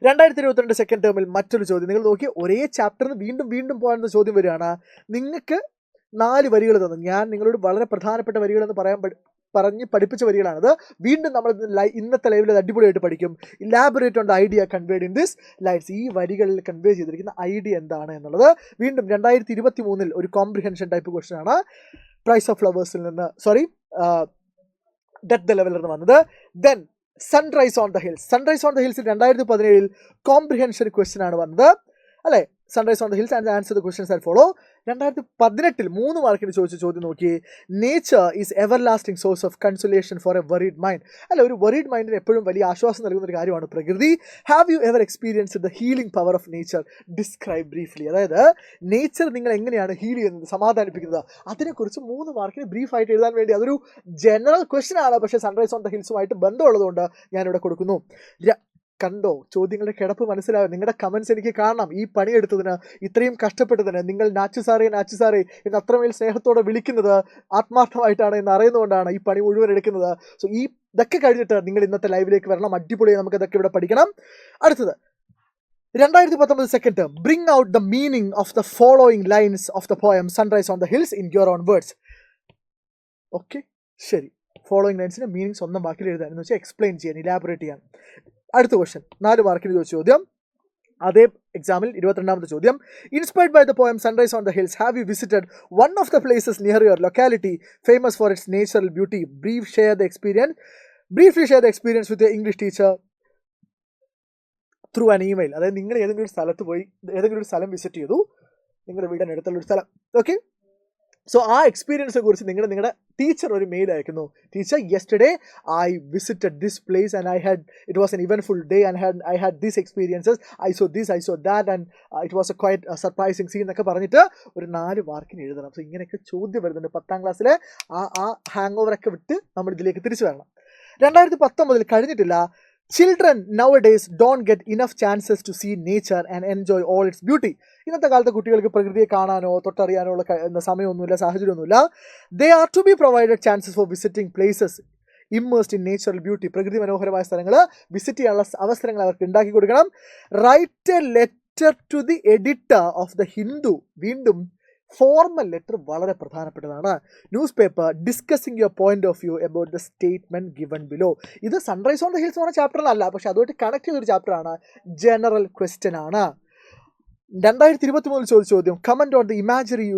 2022 സെക്കൻഡ് ടേമിൽ മറ്റൊരു ചോദ്യം. നിങ്ങൾ നോക്കി, ഒരേ ചാപ്റ്ററിന് വീണ്ടും പോകാനുള്ള ചോദ്യം വരികയാണ്. നിങ്ങൾക്ക് 4 വരികൾ തന്നു. ഞാൻ നിങ്ങളോട് വളരെ പ്രധാനപ്പെട്ട വരികളെന്ന് പറഞ്ഞ് പഠിപ്പിച്ച വരികളാണിത്. വീണ്ടും നമ്മൾ ഇന്നത്തെ ലൈവിൽ അത് അടിപൊളിയായിട്ട് പഠിക്കും. Elaborate on the idea conveyed in this lines. ഈ വരികളിൽ കൺവേ ചെയ്തിരിക്കുന്ന ഐഡിയ എന്താണ് എന്നുള്ളത്. വീണ്ടും 2023 ഒരു കോംപ്രിഹെൻഷൻ ടൈപ്പ് ക്വസ്റ്റൻ ആണ്. പ്രൈസ് ഓഫ് ഫ്ലവേഴ്സിൽ നിന്ന് ഡെത്ത് ദ ലെവലർ എന്ന് വന്നത്. Then sunrise on the hills. Sunrise on the ഹിൽസിൽ 2017 കോംപ്രിഹെൻഷൻ ക്വസ്റ്റൻ ആണ് വന്നത്, അല്ലേ? Sunrise on the Hills and answer the questions that follow. 2018 3 മാർക്കിന് ചോദിച്ച ചോദ്യം നോക്കി. Nature is everlasting source of consolation for a worried mind. അല്ല, ഒരു വറീഡ് മൈൻഡിന് എപ്പോഴും വലിയ ആശ്വാസം നൽകുന്ന ഒരു കാര്യമാണ് പ്രകൃതി. Have you ever experienced the healing power of nature? Describe briefly. അതായത് നേച്ചർ നിങ്ങൾ എങ്ങനെയാണ് ഹീൽ ചെയ്യുന്നത്, സമാധാനിപ്പിക്കുന്നത്, അതിനെക്കുറിച്ച് 3 മാർക്കിന് ബ്രീഫായിട്ട് എഴുതാൻ വേണ്ടി. അതൊരു ജനറൽ ക്വസ്റ്റൻ ആണ്, പക്ഷേ സൺറൈസ് ഓൺ ദ ഹിൽസുമായിട്ട് ബന്ധമുള്ളതുകൊണ്ട് ഞാനിവിടെ കൊടുക്കുന്നു. കണ്ടോ, ചോദ്യങ്ങളുടെ കിടപ്പ് മനസ്സിലാവും. നിങ്ങളുടെ കമൻസ് എനിക്ക് കാണണം. ഈ പണിയെടുത്തതിന്, ഇത്രയും കഷ്ടപ്പെട്ടതിന്, നിങ്ങൾ നാച്ചു സാറേ എന്ന് അത്രമേൽ സ്നേഹത്തോടെ വിളിക്കുന്നത് ആത്മാർത്ഥമായിട്ടാണ് എന്ന് അറിയുന്നതുകൊണ്ടാണ് ഈ പണി മുഴുവൻ എടുക്കുന്നത്. സോ ഇതൊക്കെ കഴിഞ്ഞിട്ട് നിങ്ങൾ ഇന്നത്തെ ലൈവിലേക്ക് വരണം. അടിപൊളിയായി നമുക്ക് ഇതൊക്കെ ഇവിടെ പഠിക്കണം. അടുത്തത് 2019 second term. Bring out the meaning of the following lines of the poem sunrise on the hills in your own words. Okay, ശരി. ഫോളോയിങ് ലൈൻസിന്റെ മീനിങ് സ്വന്തം വാക്കിൽ എഴുതാൻ എന്ന് വെച്ചാൽ എക്സ്പ്ലെയിൻ ചെയ്യാൻ, ഇലാബറേറ്റ് ചെയ്യാൻ. അടുത്ത ക്വസ്റ്റ്യൻ 4 മാർക്കിന് ചോദിച്ച ചോദ്യം. അതേ എക്സാമിൽ 22ാമത്തെ ചോദ്യം. Inspired by the poem sunrise on the hills, have you visited one of the places near your locality famous for its natural beauty? Briefly share the experience with English teacher through an email. അതായത് നിങ്ങൾ ഏതെങ്കിലും ഒരു സ്ഥലത്ത് പോയി, ഏതെങ്കിലും ഒരു സ്ഥലം visit ചെയ്തു, നിങ്ങളുടെ വീടിന് അടുത്തുള്ള ഒരു സ്ഥലം. ഓക്കെ, സോ ആ എക്സ്പീരിയൻസിനെ കുറിച്ച് നിങ്ങളുടെ ടീച്ചർ ഒരു മെയിൽ അയക്കുന്നു. Teacher, yesterday I visited this place and it was an eventful day and I had these experiences, I saw that and it was a quite surprising scene എന്നൊക്കെ പറഞ്ഞിട്ട് ഒരു 4 മാർക്കിന് എഴുതണം. സോ ഇങ്ങനെയൊക്കെ ചോദ്യം വരുന്നുണ്ട്. 10ാം ക്ലാസ്സിലെ ആ ഹാങ് ഓവറൊക്കെ വിട്ട് നമ്മൾ ഇതിലേക്ക് തിരിച്ചു വരണം. 2019 കഴിഞ്ഞിട്ടില്ല. Children nowadays don't get enough chances to see nature and enjoy all its beauty. ഇന്നത്തെ കാലത്തെ കുട്ടികൾക്ക് പ്രകൃതിയെ കാണാനോ തൊട്ടറിയാനോ ഉള്ള സമയമൊന്നുമില്ല, സാഹചര്യമൊന്നുമില്ല. They are to be provided chances for visiting places immersed in natural beauty. പ്രകൃതി മനോഹരമായ സ്ഥലങ്ങൾ വിസിറ്റ് ചെയ്യാനുള്ള അവസരങ്ങൾ അവർക്ക് ഉണ്ടാക്കി കൊടുക്കണം. Write a letter to the editor of the Hindu. വീണ്ടും ഫോർമൽ ലെറ്റർ വളരെ പ്രധാനപ്പെട്ടതാണ്. News paper discussing your point of view about the statement given below. ഇത് സൺറൈസ് ഓൺ ദ ഹിൽസ് എന്ന് പറഞ്ഞ ചാപ്റ്ററിലല്ല, പക്ഷെ അതുമായിട്ട് കണക്ട് ചെയ്തൊരു ചാപ്റ്ററാണ്. ജനറൽ ക്വസ്റ്റ്യൻ ആണ്. 2023 ചോദിച്ച ചോദ്യം. Comment on the imagery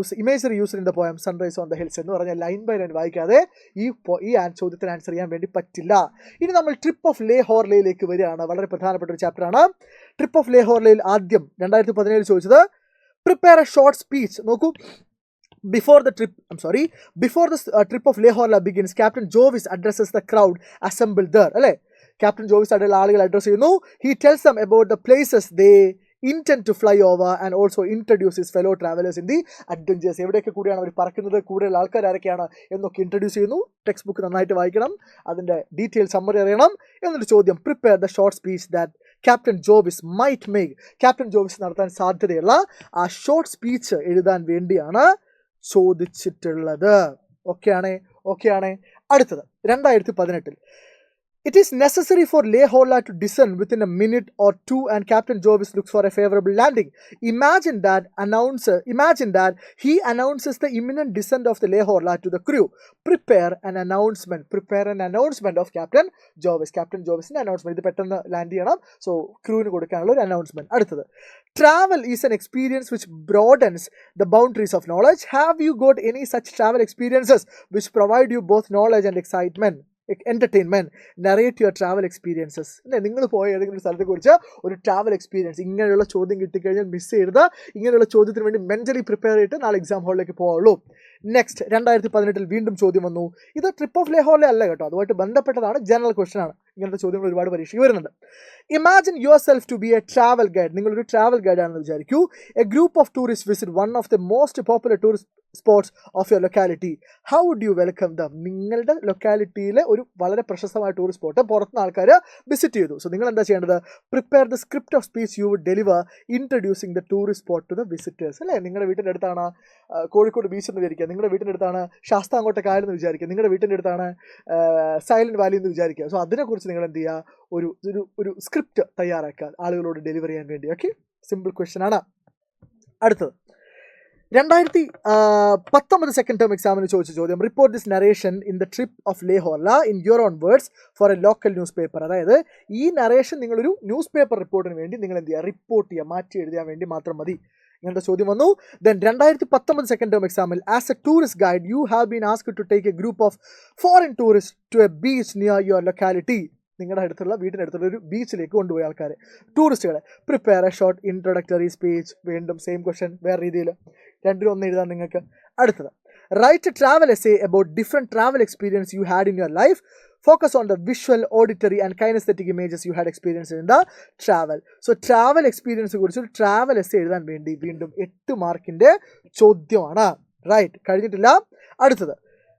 use in the poem sunrise on the hills എന്ന് പറഞ്ഞാൽ ലൈൻ ബൈ ലൈൻ വായിക്കാതെ ഈ ചോദ്യത്തിന് ആൻസർ ചെയ്യാൻ വേണ്ടി പറ്റില്ല. ഇനി നമ്മൾ ട്രിപ്പ് ഓഫ് ലേ ഹോർലേയിലേക്ക് വരികയാണ്. വളരെ പ്രധാനപ്പെട്ട ഒരു ചാപ്റ്ററാണ് ട്രിപ്പ് ഓഫ് ലേ ഹോർലേയിൽ. ആദ്യം 2017 ചോദിച്ചത് prepare a short speech. നോക്കൂ, before the trip of Leh Horla begins, Captain Jovis addresses the crowd assembled there. അല്ലേ, ക്യാപ്റ്റൻ ജോവിസ് അടയുള്ള ആളുകൾ അഡ്രസ് ചെയ്യുന്നു. He tells them about the places they intend to fly over and also introduce his fellow travelers in the adventures. എവിടെയൊക്കെ കൂടിയാണ് അവർ പറക്കുന്നത്, കൂടെയുള്ള ആൾക്കാർ ആരൊക്കെയാണ് എന്നൊക്കെ ഇൻട്രൊഡ്യൂസ് ചെയ്യുന്നു. ടെക്സ്റ്റ് ബുക്ക് നന്നായിട്ട് വായിക്കണം, അതിൻ്റെ ഡീറ്റെയിൽ സമ്മറി അറിയണം. എന്നൊരു ചോദ്യം. Prepare the short speech that captain Jovis might make. Captain Jovis നടത്താൻ സാധ്യതയുള്ള ആ ഷോർട്ട് സ്പീച്ച് എഴുതാൻ വേണ്ടിയാണ് ചോദിച്ചിട്ടുള്ളത്. ഓക്കെയാണ്. അടുത്തത് 2018. It is necessary for Leh Horla to descend within a minute or two and Captain Jovis looks for a favorable landing. Imagine that he announces the imminent descent of the Leh Horla to the crew. Prepare an announcement of Captain Jovis. Captain Jovis announcement. ഇത് പെട്ടെന്ന് land ചെയ്യണം. So ക്രൂവിന് കൊടുക്കാനുള്ള ഒരു announcement. അടുത്തത്. Travel is an experience which broadens the boundaries of knowledge. Have you got any such travel experiences which provide you both knowledge and entertainment? Narrate your travel experiences. അല്ലേ, നിങ്ങൾ പോയ ഏതെങ്കിലും സ്ഥലത്തെ കുറിച്ച് ഒരു ട്രാവൽ എക്സ്പീരിയൻസ്. ഇങ്ങനെയുള്ള ചോദ്യം കിട്ടിക്കഴിഞ്ഞാൽ മിസ് ചെയ്ത് ഇങ്ങനെയുള്ള ചോദ്യത്തിന് വേണ്ടി മെന്റലി പ്രിപ്പയർ ചെയ്തിട്ട് നാളെ എക്സാം ഹാളിലേക്ക് പോവുള്ളൂ. നെക്സ്റ്റ് 2018 വീണ്ടും ചോദ്യം വന്നു. ഇത് ട്രിപ്പ് ഓഫ് ലേ ഹോർലെ അല്ല കേട്ടോ, അതുമായിട്ട് ബന്ധപ്പെട്ടതാണ്. ജനറൽ ക്വസ്റ്റൻ ആണ്. ഇങ്ങനത്തെ ചോദ്യങ്ങൾ ഒരുപാട് പരീക്ഷയ്ക്ക് വരുന്നുണ്ട്. Imagine yourself to be a travel guide. നിങ്ങളൊരു ട്രാവൽ ഗൈഡ് ആണെന്ന് വിചാരിക്കൂ. A group of tourist visit one of the most popular tourist spots of your locality. How would you welcome them? നിങ്ങളുടെ ലൊക്കാലിറ്റിയിലെ ഒരു വളരെ പ്രശസ്തമായ ടൂറിസ്റ്റ് സ്പോട്ട് പുറത്തുനിന്ന് ആൾക്കാർ വിസിറ്റ് ചെയ്തു. സോ നിങ്ങൾ എന്താ ചെയ്യേണ്ടത്? Prepare the script of speech you would deliver introducing the tourist spot to the visitors. അല്ലേ, നിങ്ങളുടെ വീട്ടിൻ്റെ അടുത്താണ് കോഴിക്കോട് ബീച്ച് എന്ന് വിചാരിക്കുക, നിങ്ങളുടെ വീട്ടിൻ്റെ അടുത്താണ് ശാസ്താംകോട്ട കായൽ എന്ന് വിചാരിക്കുക, നിങ്ങളുടെ വീട്ടിൻ്റെ അടുത്താണ് സൈലന്റ് വാലി എന്ന് വിചാരിക്കുക. സോ അതിനെക്കുറിച്ച് നിങ്ങൾ എന്ത് ചെയ്യുക? ഒരു സ്ക്രിപ്റ്റ് തയ്യാറാക്കുക ആളുകളോട് ഡെലിവർ ചെയ്യാൻ വേണ്ടി. ഓക്കെ, സിമ്പിൾ ക്വസ്റ്റ്യൻ ആണ്. അടുത്തത് 2019 സെക്കൻഡ് ടേം എക്സാമിന് ചോദിച്ച ചോദ്യം. Report this narration in the trip of le Horla in your own words for a local newspaper. അതായത് ഈ നറേഷൻ നിങ്ങളൊരു ന്യൂസ് പേപ്പർ റിപ്പോർട്ടിന് വേണ്ടി നിങ്ങൾ എന്ത് ചെയ്യുക? റിപ്പോർട്ട് ചെയ്യുക, മാറ്റി എഴുതാൻ വേണ്ടി മാത്രം മതി. ഇങ്ങനത്തെ ചോദ്യം വന്നു. ദെൻ 2019 സെക്കൻഡ് ടേം എക്സാമിൽ as a tourist guide you have been asked to take a group of foreign tourist to a beach near your locality. നിങ്ങളുടെ അടുത്തുള്ള വീടിനടുത്തുള്ള ഒരു ബീച്ചിലേക്ക് കൊണ്ടുപോയി ആൾക്കാരെ, ടൂറിസ്റ്റുകളെ. Prepare a short introductory speech. വീണ്ടും സെയിം ക്വസ്റ്റ്യൻ വേറെ രീതിയിൽ, രണ്ടിലും ഒന്ന് എഴുതാൻ നിങ്ങൾക്ക്. അടുത്തത്, write a travel essay about different travel experience you had in your life. Focus on the visual, auditory and kinesthetic images you had experienced in the travel. So travel experience കുറിച്ച് ഒരു travel essay എഴുതാൻ വേണ്ടി വീണ്ടും 8 മാർക്കിൻ്റെ ചോദ്യമാണ്. Right, കഴിഞ്ഞിട്ടില്ല. അടുത്തത്,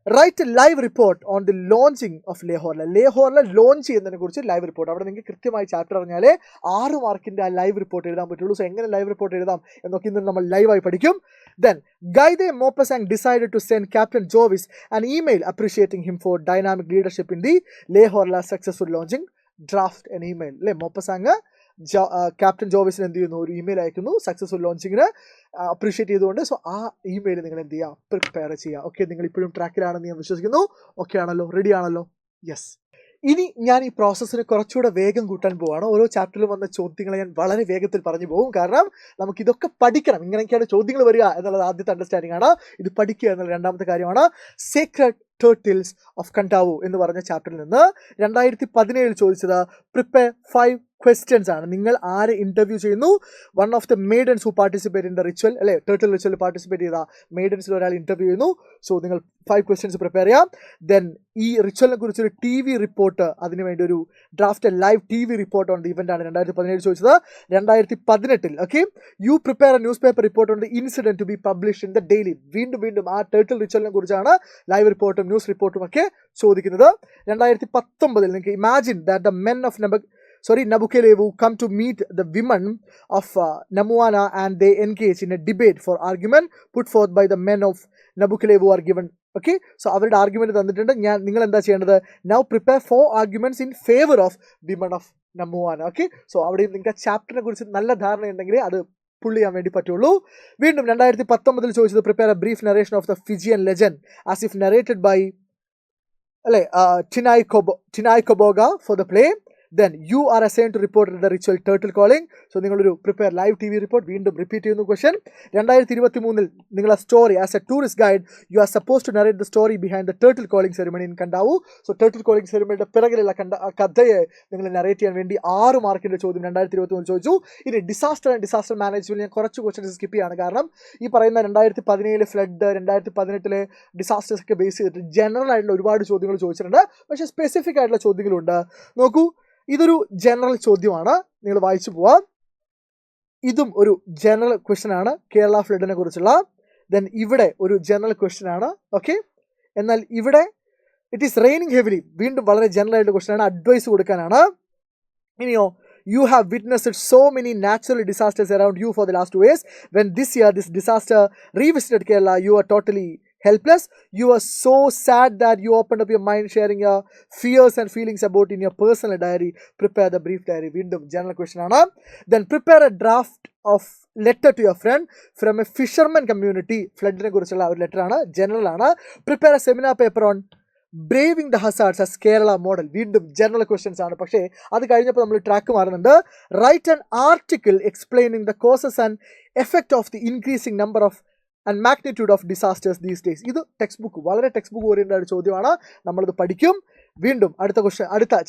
write a live report on the launching of ലേഹോറിലെ. ലേഹോറിലെ ലോഞ്ച് ചെയ്യുന്നതിനെ കുറിച്ച് ലൈവ് റിപ്പോർട്ട്. അവിടെ നിങ്ങൾക്ക് കൃത്യമായി ചാപ്റ്റർ അറിഞ്ഞാലേ 6 മാർക്കിൻ്റെ ആ ലൈവ് റിപ്പോർട്ട് എഴുതാൻ പറ്റുള്ളൂ. സോ എങ്ങനെ ലൈവ് റിപ്പോർട്ട് എഴുതാം എന്നൊക്കെ ഇന്ന് നമ്മൾ ലൈവായി പഠിക്കും. Then, Gaide Maupassant decided to send Captain Jovis an email appreciating him for dynamic leadership in the Lehorla successful launching. Draft an email. Maupassant captain ജോവിസിന് എന്ത് ചെയ്യുന്നു, ഒരു ഇമെയിൽ അയക്കുന്നു സക്സസ്ഫുൾ ലോഞ്ചിങ്ങിന് അപ്രീഷിയേറ്റ് ചെയ്തുകൊണ്ട്. സോ ആ ഇമെയിൽ നിങ്ങൾ എന്ത് ചെയ്യുക, പ്രിപ്പയർ ചെയ്യുക. ഓക്കെ, നിങ്ങൾ ഇപ്പോഴും ട്രാക്കിലാണെന്ന് ഞാൻ വിശ്വസിക്കുന്നു. ഓക്കെ ആണല്ലോ, റെഡി ആണല്ലോ? യെസ്. ഇനി ഞാൻ ഈ പ്രോസസ്സിന് കുറച്ചുകൂടെ വേഗം കൂട്ടാൻ പോവുകയാണ്. ഓരോ ചാപ്റ്ററിലും വന്ന ചോദ്യങ്ങളെ ഞാൻ വളരെ വേഗത്തിൽ പറഞ്ഞു പോകും. കാരണം നമുക്കിതൊക്കെ പഠിക്കണം. ഇങ്ങനെയൊക്കെയാണ് ചോദ്യങ്ങൾ വരിക എന്നുള്ളത് ആദ്യത്തെ അണ്ടർസ്റ്റാൻഡിംഗ് ആണ്. ഇത് പഠിക്കുക എന്നുള്ള രണ്ടാമത്തെ കാര്യമാണ്. സീക്രട്ട് ടേർട്ടിൽസ് ഓഫ് കണ്ടാവു എന്ന് പറഞ്ഞ ചാപ്റ്ററിൽ നിന്ന് 2017 ചോദിച്ചത് പ്രിപ്പയർ 5 ക്വസ്റ്റ്യൻസ് ആണ്. നിങ്ങൾ ആരെ ഇന്റർവ്യൂ ചെയ്യുന്നു? One of the maidens who participate in the ritual, അല്ലെ, ടേർട്ടിൽ റിച്വൽ പാർട്ടിസിപ്പേറ്റ് ചെയ്ത മെയ്ഡൻസിൽ ഒരാൾ ഇന്റർവ്യൂ ചെയ്യുന്നു. സോ നിങ്ങൾ 5 ക്വസ്റ്റ്യൻസ് പ്രിപ്പയർ ചെയ്യാം. ദെൻ ഈ റിച്വലിനെ കുറിച്ചൊരു TV റിപ്പോർട്ട്, അതിനുവേണ്ടി ഒരു draft live TV report on the event ആണ് 2017 ചോദിച്ചത്. 2018 okay, you prepare a newspaper report on the incident to be publish in the daily. വീണ്ടും ആ ടേർട്ടിൽ റിച്വലിനെ കുറിച്ചാണ് ലൈവ് റിപ്പോർട്ടും ന്യൂസ് റിപ്പോർട്ടും ഒക്കെ ചോദിക്കുന്നത്. 2019 നിങ്ങൾക്ക് imagine that the men of Nabukelevu come to meet the women of Namuana and they engage in a debate for argument put forth by the men of Nabukelevu are given. Okay, so അവരുടെ argument തന്നിട്ടുണ്ട്. നിങ്ങൾ എന്താ ചെയ്യേണ്ടത്? Now prepare 4 arguments in favor of women of Namuana. Okay, so അവിടെയും നിങ്ങൾക്ക് ചാപ്റ്ററിനെ കുറിച്ച് നല്ല ധാരണ ഉണ്ടെങ്കിൽ അത് പുള്ളി ചെയ്യാൻ വേണ്ടി പറ്റുള്ളൂ. വീണ്ടും 2019 ചോദിച്ചത് prepare a brief narration of the Fijian legend as if narrated by Tinai Koboga for the play. Then you are assigned to report the ritual turtle calling. So നിങ്ങളൊരു പ്രിപ്പയർ ലൈവ് TV റിപ്പോർട്ട്. വീണ്ടും repeat ചെയ്യുന്നു question. 2023 നിങ്ങളെ story as a tourist guide you are suppose to narrate the story behind the turtle calling ceremony in Kadavu. So turtle calling സെറിമണിയുടെ പിറകിലുള്ള കഥയെ നിങ്ങൾ narrate ചെയ്യാൻ വേണ്ടി 6 മാർക്കിൻ്റെ ചോദ്യം 2023 ചോദിച്ചു. ഇനി ഡിസാസ്റ്റർ ആൻഡ് ഡിസാസ്റ്റർ മാനേജ്മെന്റ് ഞാൻ കുറച്ച് ക്വസ്റ്റ്യൻസ് സ്കിപ്പ് ചെയ്യാണ്. കാരണം ഈ പറയുന്ന 2017 ഫ്ലഡ്, 2018 ഡിസാസ്റ്റേഴ്സ് ഒക്കെ ബേസ് ചെയ്തിട്ട് ജനറൽ ആയിട്ടുള്ള ഒരുപാട് ചോദ്യങ്ങൾ ചോദിച്ചിട്ടുണ്ട്. പക്ഷേ സ്പെസിഫിക് ആയിട്ടുള്ള ചോദ്യങ്ങളുണ്ട്. നോക്കൂ, ഇതൊരു ജനറൽ ചോദ്യമാണ്, നിങ്ങൾ വായിച്ചു പോവാം. ഇതും ഒരു ജനറൽ ക്വസ്റ്റ്യൻ ആണ്, കേരള ഫ്ലഡിനെ കുറിച്ചുള്ള. ദെൻ ഇവിടെ ഒരു ജനറൽ ക്വസ്റ്റ്യൻ ആണ്. ഓക്കെ, എന്നാൽ ഇവിടെ ഇറ്റ് ഈസ് റെയിനിങ് ഹെവിലി. വീണ്ടും വളരെ ജനറൽ ആയിട്ടുള്ള ക്വസ്റ്റ്യൻ ആണ്, അഡ്വൈസ് കൊടുക്കാനാണ്. ഇനിയോ, you have witnessed so many natural disasters around you for the last 2 years. When this year this disaster revisited Kerala, you are totally helpless. You are so sad that you opened up your mind, sharing your fears and feelings about in your personal diary. Prepare the brief diary. Vindum general question ana. Then prepare a draft of letter to your friend from a fisherman community. Flood ne kurichulla oru letter ana, general ana. Prepare a seminar paper on braving the hazards as Kerala model. വീണ്ടും general questions ആണ്. പക്ഷേ അത് കഴിഞ്ഞപ്പോൾ നമ്മൾ track മാറുന്നുണ്ട്. Write an article explaining the causes and effect of the increasing number of and magnitude of disasters these days. ഇത് textbook, വളരെ textbook oriented ചോദ്യമാണ്. നമ്മളത് പഠിക്കും. വീണ്ടും അടുത്ത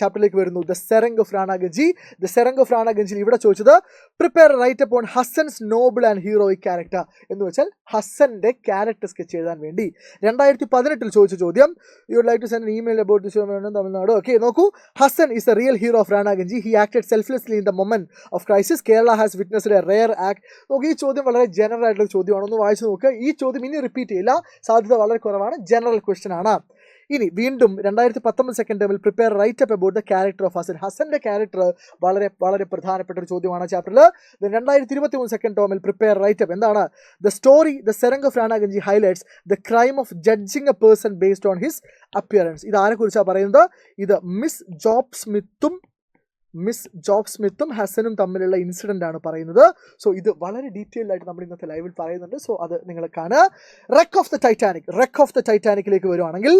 ചാപ്റ്ററിലേക്ക് വരുന്നു. The serang of Ranaganji. The serang of റാണ ഗഞ്ചിൽ ഇവിടെ ചോദിച്ചത് prepare write upon Hasan's Noble and heroic character എന്ന് വെച്ചാൽ ഹസന്റെ ക്യാരക്ടർ സ്കെച്ച് എഴുതാൻ വേണ്ടി. 2018 ചോദിച്ച ചോദ്യം, you would like to send email about this Tamil Nadu. Okay, നോക്കൂ, Hasan is a real hero of Ranaganji. He acted selflessly in the moment of crisis. Kerala has witnessed a rare act. നോക്കി, ഈ ചോദ്യം വളരെ ജനറൽ ആയിട്ടുള്ള ചോദ്യമാണ്. ഒന്ന് വായിച്ചു നോക്കുക. ഈ ചോദ്യം ഇനി റിപ്പീറ്റ് ചെയ്യില്ല, സാധ്യത വളരെ കുറവാണ്. ജനറൽ ക്വസ്റ്റ്യൻ ആണ്. ഇനി വീണ്ടും 2019 സെക്കൻഡ് ടേമിൽ prepare write up about the character of Hasan. ഹസന്റെ ക്യാരക്ടർ വളരെ വളരെ പ്രധാനപ്പെട്ട ഒരു ചോദ്യമാണ് ചാപ്റ്ററിൽ. 2023 സെക്കൻഡ് ടേമിൽ പ്രിപ്പയർ റൈറ്റ് അപ്പ് എന്താണ്? The story the serang of Ranaganji highlights the crime of judging a person based on his appearance. ഇത് ആരെ കുറിച്ചാണ് പറയുന്നത്? ഇത് മിസ് ജോബ് സ്മിത്തും ഹസനും തമ്മിലുള്ള ഇൻസിഡന്റ് ആണ് പറയുന്നത്. സോ ഇത് വളരെ ഡീറ്റെയിൽഡ് ആയിട്ട് നമ്മൾ ഇന്നത്തെ ലൈവിൽ പറയുന്നുണ്ട്. സോ അത് നിങ്ങൾ കാണുക. റെക്ക് ഓഫ് ദ ടൈറ്റാനിക്കിലേക്ക് വരുവാണെങ്കിൽ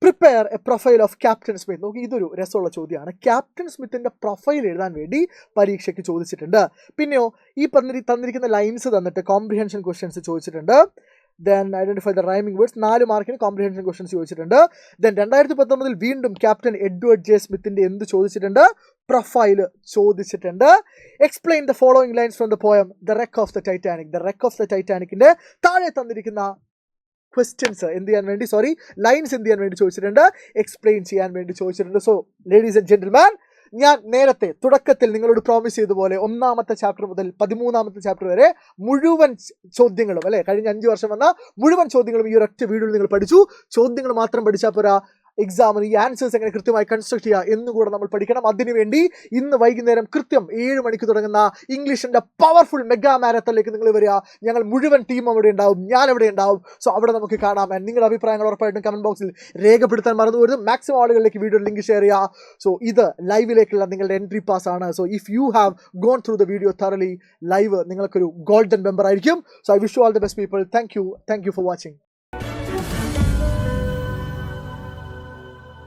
prepare A profile of captain Smith. നോക്കി, ഇതൊരു രസമുള്ള ചോദ്യമാണ്. ക്യാപ്റ്റൻ സ്മിത്തിന്റെ പ്രൊഫൈൽ എഴുതാൻ വേണ്ടി പരീക്ഷയ്ക്ക് ചോദിച്ചിട്ടുണ്ട്. പിന്നെയോ, ഈ തന്നിരിക്കുന്ന ലൈൻസ് തന്നിട്ട് കോംപ്രിഹെൻഷൻ ക്വസ്റ്റ്യൻസ് ചോദിച്ചിട്ടുണ്ട്. Then identify the rhyming words 4 മാർക്കിന് കോംപ്രിഹെൻഷൻ ക്വസ്റ്റൻസ് ചോദിച്ചിട്ടുണ്ട്. ദെൻ 2019 വീണ്ടും ക്യാപ്റ്റൻ എഡ്വേർഡ് ജെ സ്മിത്തിന്റെ എന്ത് ചോദിച്ചിട്ടുണ്ട്? പ്രൊഫൈൽ ചോദിച്ചിട്ടുണ്ട്. Explain the following lines from the poem the wreck of the Titanic. The wreck of the ടൈറ്റാനിക്കിന്റെ താഴെ തന്നിരിക്കുന്ന ക്വസ്റ്റ്യൻസ് ലൈൻസ് എന്ത് ചെയ്യാൻ വേണ്ടി ചോദിച്ചിട്ടുണ്ട്? എക്സ്പ്ലെയിൻ ചെയ്യാൻ വേണ്ടി ചോദിച്ചിട്ടുണ്ട്. സോ ലേഡീസ് ആൻഡ് ജെന്റിൽമാൻ, ഞാൻ നേരത്തെ തുടക്കത്തിൽ നിങ്ങളോട് പ്രോമിസ് ചെയ്ത പോലെ 1ാമത്തെ ചാപ്റ്റർ മുതൽ 13ാമത്തെ ചാപ്റ്റർ വരെ മുഴുവൻ ചോദ്യങ്ങളും, അല്ലെ, കഴിഞ്ഞ 5 വർഷം വന്ന മുഴുവൻ ചോദ്യങ്ങളും ഈ ഒരൊറ്റ വീഡിയോയിൽ നിങ്ങൾ പഠിച്ചു. ചോദ്യങ്ങൾ മാത്രം പഠിച്ചാൽ പോരാ, എക്സാമിന് ഈ ആൻസേഴ്സ് എങ്ങനെ കൃത്യമായി കൺസ്ട്രക്ട് ചെയ്യുക എന്നുകൂടെ നമ്മൾ പഠിക്കണം. അതിനുവേണ്ടി ഇന്ന് വൈകുന്നേരം കൃത്യം 7 മണിക്ക് തുടങ്ങുന്ന ഇംഗ്ലീഷിന്റെ പവർഫുൾ മെഗാ മാരത്തണിലേക്ക് നിങ്ങൾ വരിക. ഞങ്ങൾ മുഴുവൻ ടീം അവിടെ ഉണ്ടാവും, ഞാൻ അവിടെ ഉണ്ടാവും. സോ അവിടെ നമുക്ക് കാണാം. നിങ്ങളുടെ അഭിപ്രായങ്ങൾ ഉറപ്പായിട്ടും കമന്റ് ബോക്സിൽ രേഖപ്പെടുത്താൻ മറന്നു പോകരുത്. മാക്സിമം ആളുകളിലേക്ക് വീഡിയോ ലിങ്ക് ഷെയർ ചെയ്യുക. സോ ഇത് ലൈവിലേക്കുള്ള നിങ്ങളുടെ എൻട്രി പാസ് ആണ്. So if you have gone through the video thoroughly, live നിങ്ങൾക്കൊരു ഗോൾഡൻ മെമ്പർ ആയിരിക്കും. So I wish you all the best people. Thank you for watching.